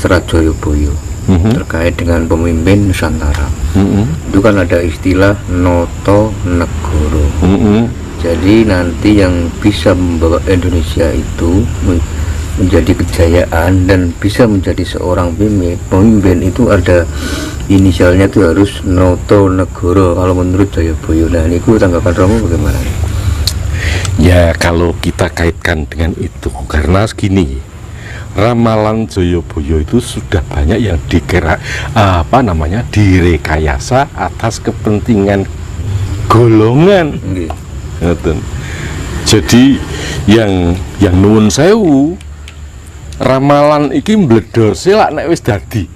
Serat Jayabaya terkait dengan pemimpin Nusantara. Itu kan ada istilah Noto Negoro. Jadi nanti yang bisa membawa Indonesia itu menjadi kejayaan dan bisa menjadi seorang pemimpin itu ada inisialnya, itu harus Noto Negoro kalau menurut Jayabaya. Nah ini tanggapan Romo bagaimana? Ya kalau kita kaitkan dengan itu, karena segini, ramalan Jayabaya itu sudah banyak yang direkayasa atas kepentingan golongan. Jadi yang nuwun sewu, ramalan iki mbledose lak nek wis dadi.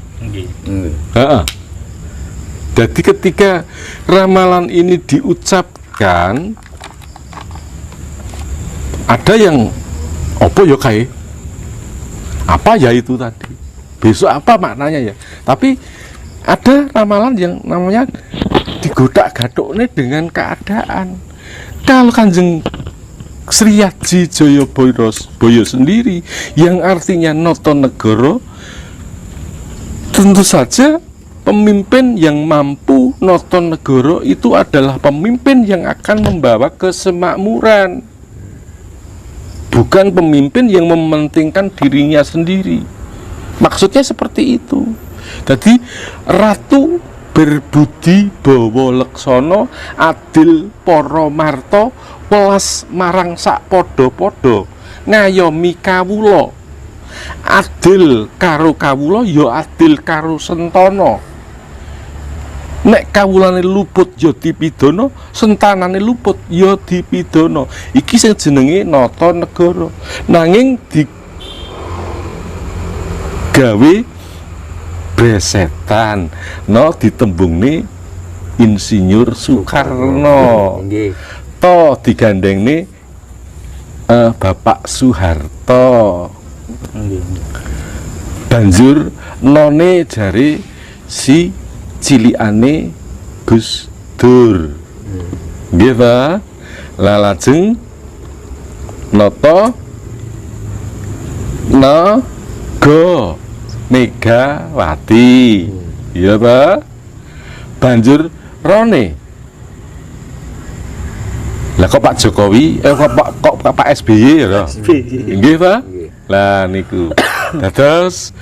Jadi ketika ramalan ini diucapkan, ada yang apa ya kae? Apa ya itu tadi? Besok apa maknanya ya? Tapi ada ramalan yang namanya digodak-gadokne dengan keadaan. Kalau Kanjeng Sri Aji Jayabaya sendiri yang artinya Noto Negoro, tentu saja pemimpin yang mampu Noto Negoro itu adalah pemimpin yang akan membawa kesemakmuran, bukan pemimpin yang mementingkan dirinya sendiri. Maksudnya seperti itu. Jadi Ratu berbudi bawa leksono, adil para marta, welas marang sak padha-padha, ngayomi kawula. Adil karo kawula ya adil karo sentana. Nek kawulane luput ya dipidana, sentanane luput ya dipidana. Iki sing jenenge Nata Negara. Nanging digawe besetan ditembungne Insinyur Soekarno, to digandengne Bapak Soeharto. Banjur none jare si cilikane Gus Dur. Nggih ta? Lah lajeng nata naga Megawati. Iya ta? Banjur rone. Lah kok Pak Jokowi kok Pak SBY ya? Nggih ta? Lah niku. Dados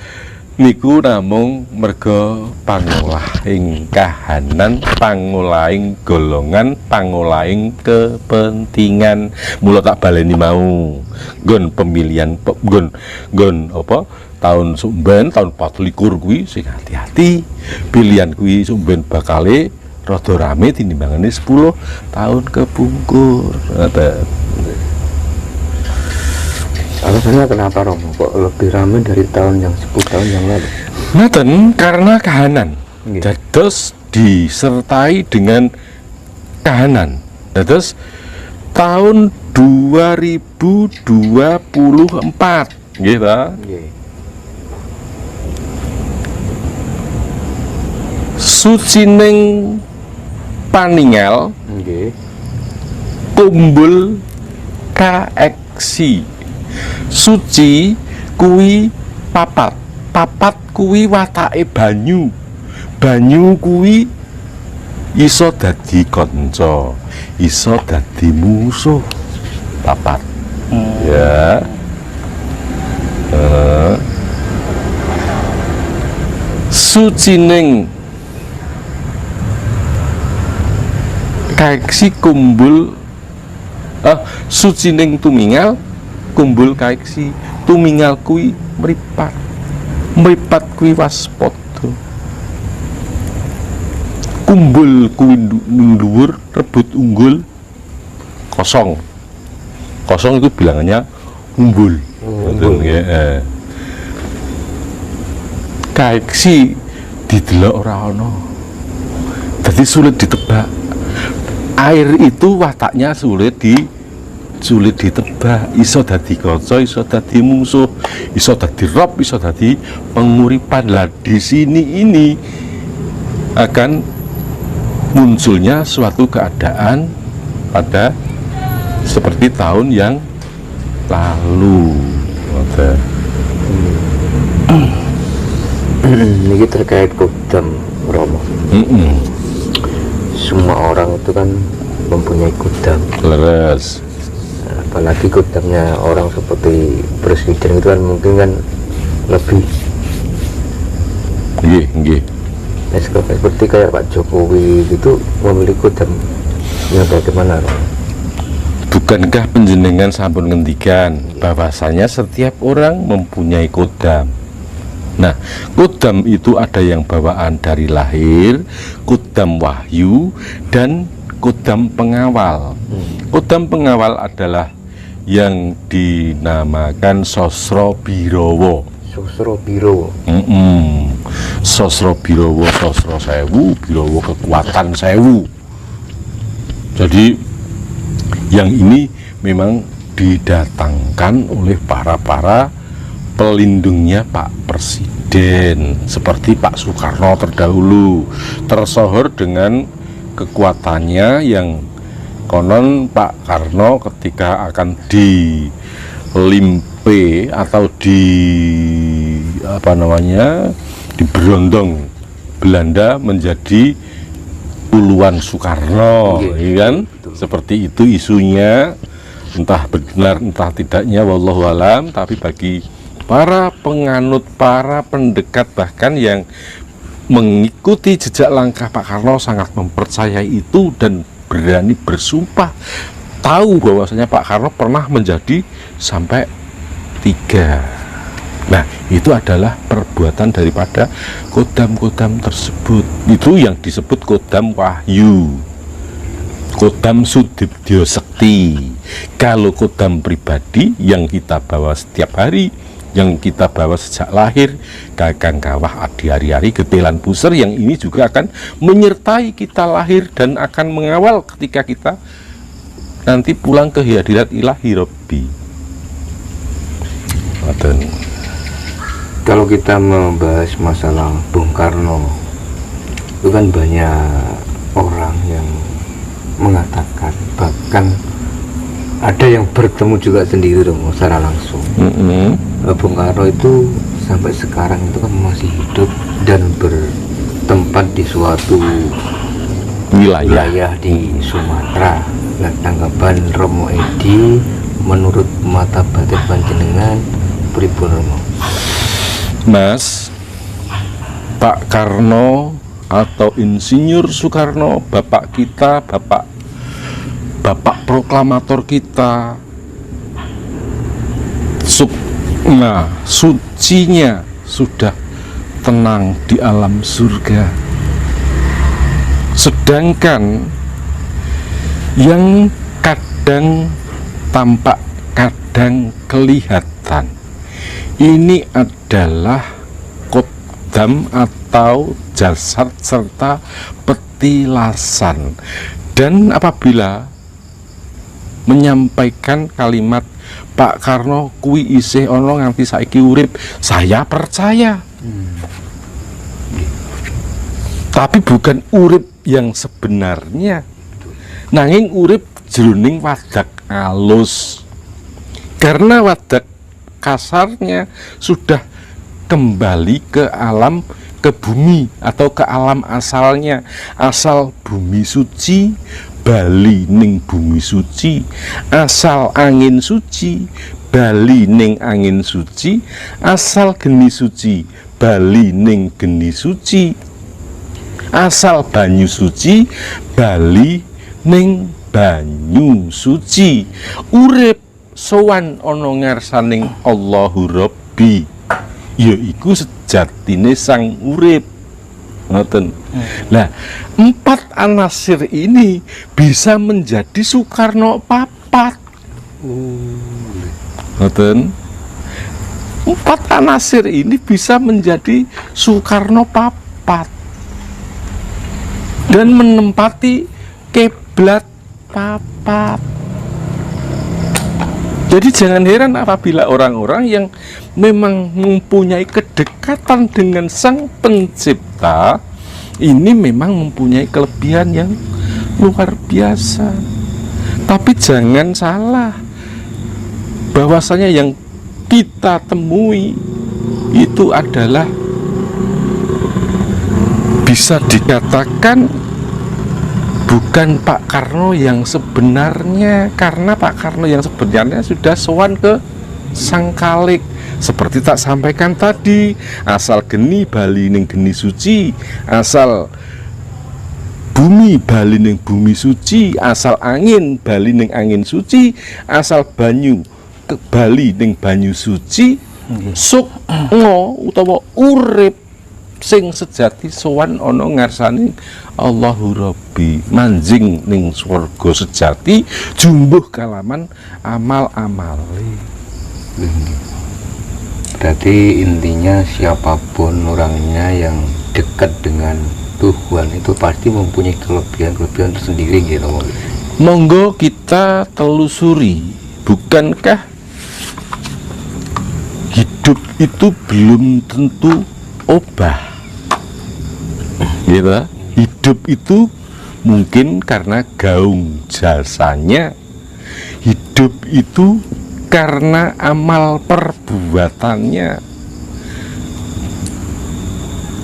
niku namung merga pangolahing kahanan, pangolahing golongan, pangolahing kepentingan. Mula tak baleni mau nggon pemilihan nggon apa tahun sumben tahun 24 kuwi sing hati-hati. Pilihan kuwi sumben bakale rada rame tinimbangane 10 tahun kepungkur. Alasannya kenapa Romo kok lebih ramai dari tahun yang 10 tahun yang lalu? Ngaten karena kahanan. Dados disertai dengan kahanan. Dados tahun 2024 nggih ta? Sucining paninggal kumbul kaeksi. Suci kuwi papat kuwi watake banyu kuwi iso dadi kanca, iso dadi musuh. Papat ya sucining kaeksi kumbul sucining tumingal kumbul kaeksi, tumingal kuwi mripat kuwi waspada, kumbul kuwi dhuwur, rebut unggul, kosong itu bilangannya umbul. Ya. Kaeksi didelok ora ana, jadi sulit ditebak. Air itu wataknya sulit ditebak, iso dadi kanca, iso dadi musuh, iso dadi rob, iso dadi penguripan. Lah di sini ini akan munculnya suatu keadaan pada seperti tahun yang lalu. Ini terkait Kodam Romo. Semua orang itu kan mempunyai kodam. Leres. Apalagi kodamnya orang seperti presiden itu kan mungkin kan lebih. Nggih. Seperti kayak Pak Jokowi itu memiliki kodam yang bagaimana? Bukankah penjenengan sampun ngendikan bahwasanya setiap orang mempunyai kodam? Nah, kodam itu ada yang bawaan dari lahir, kodam wahyu, dan kodam pengawal. Kodam pengawal adalah yang dinamakan Sosro Birowo. Sosro Birowo. Sosro Birowo, Sosro Sewu, Birowo kekuatan Sewu. Jadi yang ini memang didatangkan oleh para pelindungnya Pak Presiden, seperti Pak Soekarno terdahulu, tersohor dengan kekuatannya yang konon Pak Karno ketika akan dilimpe atau diberondong Belanda menjadi uluan Soekarno, ya kan? Seperti itu isunya, entah benar entah tidaknya wallahu alam, tapi bagi para penganut, para pendekat bahkan yang mengikuti jejak langkah Pak Karno sangat mempercayai itu dan berani bersumpah tahu bahwasanya Pak Karno pernah menjadi sampai 3. Nah, itu adalah perbuatan daripada kodam-kodam tersebut. Itu yang disebut kodam wahyu, kodam Sudibyo Sekti. Kalau kodam pribadi yang kita bawa setiap hari, yang kita bawa sejak lahir, Kakang Kawah Adi Hari-Hari Getelan Puser, yang ini juga akan menyertai kita lahir dan akan mengawal ketika kita nanti pulang ke hadirat ilahi Rabbi. Kalau kita membahas masalah Bung Karno, itu kan banyak orang yang mengatakan, bahkan ada yang bertemu juga sendiri dong secara langsung. Bung Karno itu sampai sekarang itu kan masih hidup dan bertempat di suatu wilayah di Sumatera. Nah, tanggapan Romo Edi menurut mata batin panjenengan pripun Romo? Mas, Pak Karno atau Insinyur Soekarno, bapak kita, bapak proklamator kita, sucinya sudah tenang di alam surga. Sedangkan yang kadang tampak, kadang kelihatan, ini adalah kodam atau jasad serta petilasan. Dan apabila menyampaikan kalimat Pak Karno kuwi isih ono nganti saiki urip, saya percaya. Tapi bukan urip yang sebenarnya, nanging urip jroning wadak alus. Karena wadak kasarnya sudah kembali ke alam, ke bumi atau ke alam asalnya, asal bumi suci, bali ning bumi suci, asal angin suci, bali ning angin suci, asal geni suci, bali ning geni suci, asal banyu suci, bali ning banyu suci. Urip sowan ana ngarsaning Allahu Rabbi, yaiku sejatine sang urip. Ngoten. Nah, 4 anasir ini bisa menjadi Soekarno papat. Ngoten. 4 anasir ini bisa menjadi Soekarno papat dan menempati kiblat papat. Jadi jangan heran apabila orang-orang yang memang mempunyai kedekatan dengan Sang Pencipta ini memang mempunyai kelebihan yang luar biasa. Tapi jangan salah, bahwasanya yang kita temui itu adalah bisa dikatakan bukan Pak Karno yang sebenarnya, karena Pak Karno yang sebenarnya sudah sowan ke Sang Khalik. Seperti tak sampaikan tadi, asal geni bali ning geni suci, asal bumi bali ning bumi suci, asal angin bali ning angin suci, asal banyu ke bali ning banyu suci. Sukmo utawa urip sing sejati sowan ana ngarsane Allahu Rabbi, manjing ning swarga sejati jumbuh kalaman amal-amale. Berarti intinya siapapun orangnya yang dekat dengan Tuhan itu pasti mempunyai kelebihan-kelebihan tersendiri gitu. Monggo kita telusuri, bukankah hidup itu belum tentu obah, gitu? Hidup itu mungkin karena gaung jasanya, hidup itu karena amal perbuatannya.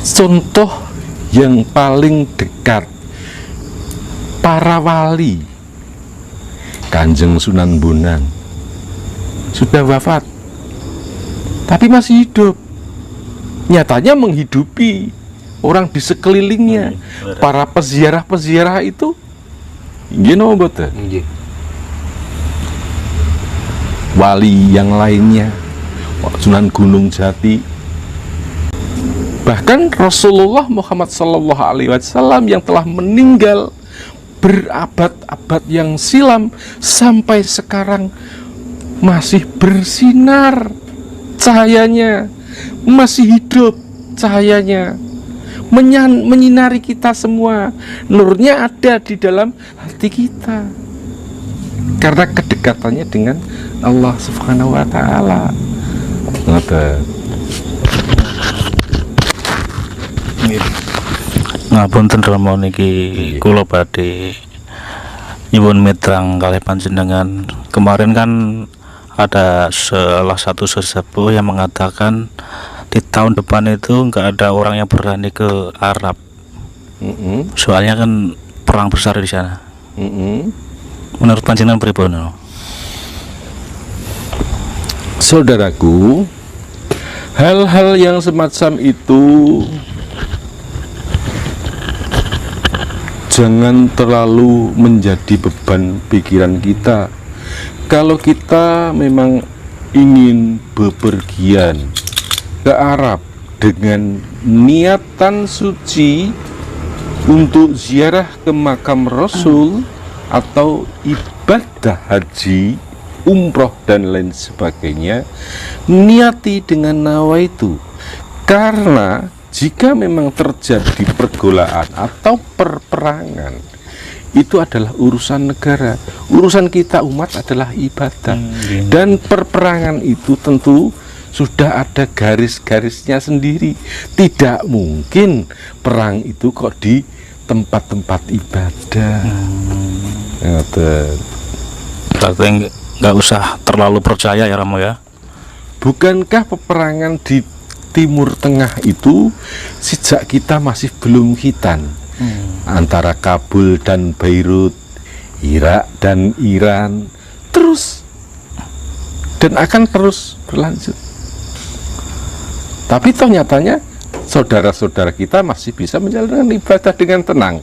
Contoh yang paling dekat, para wali, Kanjeng Sunan Bonang sudah wafat tapi masih hidup, nyatanya menghidupi orang di sekelilingnya. Para peziarah-peziarah itu gini mboten? Wali yang lainnya, Sunan Gunung Jati, bahkan Rasulullah Muhammad SAW yang telah meninggal berabad-abad yang silam sampai sekarang masih bersinar cahayanya, masih hidup cahayanya, menyinari kita semua. Nurnya ada di dalam hati kita karena kedekatannya dengan Allah Subhanahu wa Ta'ala. Ngapunten Romo niki kula badhe nyuwun mitrang kalih panjenengan. Kemarin kan ada salah satu sesepuh yang mengatakan di tahun depan itu nggak ada orang yang berani ke Arab. Soalnya kan perang besar di sana. Menurut panjenengan pripun? Saudaraku, hal-hal yang semacam itu jangan terlalu menjadi beban pikiran kita. Kalau kita memang ingin bepergian ke Arab dengan niatan suci untuk ziarah ke makam Rasul atau ibadah haji, umroh dan lain sebagainya, niati dengan nawaitu. Karena jika memang terjadi pergolaan atau perperangan, itu adalah urusan negara. Urusan kita umat adalah ibadah. Dan perperangan itu tentu sudah ada garis-garisnya sendiri. Tidak mungkin perang itu kok di tempat-tempat ibadah. Berarti nggak usah terlalu percaya ya Ramo ya. Bukankah peperangan di Timur Tengah itu sejak kita masih belum khitan, antara Kabul dan Beirut, Irak dan Iran, terus dan akan terus berlanjut. Tapi toh nyatanya saudara-saudara kita masih bisa menjalankan ibadah dengan tenang,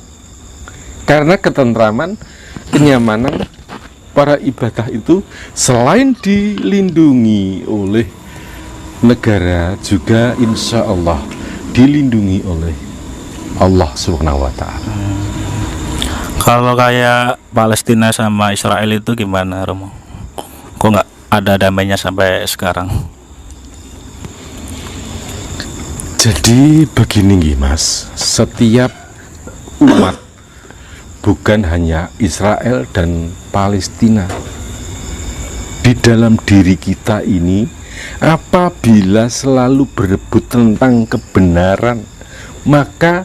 karena ketentraman, kenyamanan para ibadah itu selain dilindungi oleh negara, juga insya Allah dilindungi oleh Allah Subhanahu wa Ta'ala. Kalau kayak Palestina sama Israel itu gimana Romo? Kok nggak ada damainya sampai sekarang? Jadi begini nggih Mas, setiap umat, bukan hanya Israel dan Palestina, di dalam diri kita ini, apabila selalu berebut tentang kebenaran, maka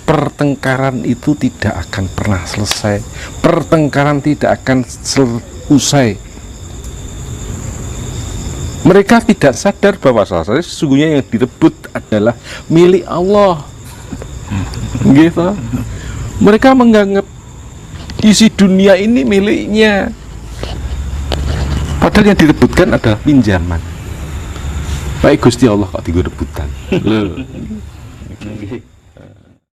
pertengkaran itu tidak akan pernah selesai. Pertengkaran tidak akan selesai. Mereka tidak sadar bahwa sesungguhnya yang direbut adalah milik Allah. Nggih toh? Mereka menganggap isi dunia ini miliknya. Padahal yang direbutkan adalah pinjaman. Baik Gusti Allah kok direbutkan. Loh.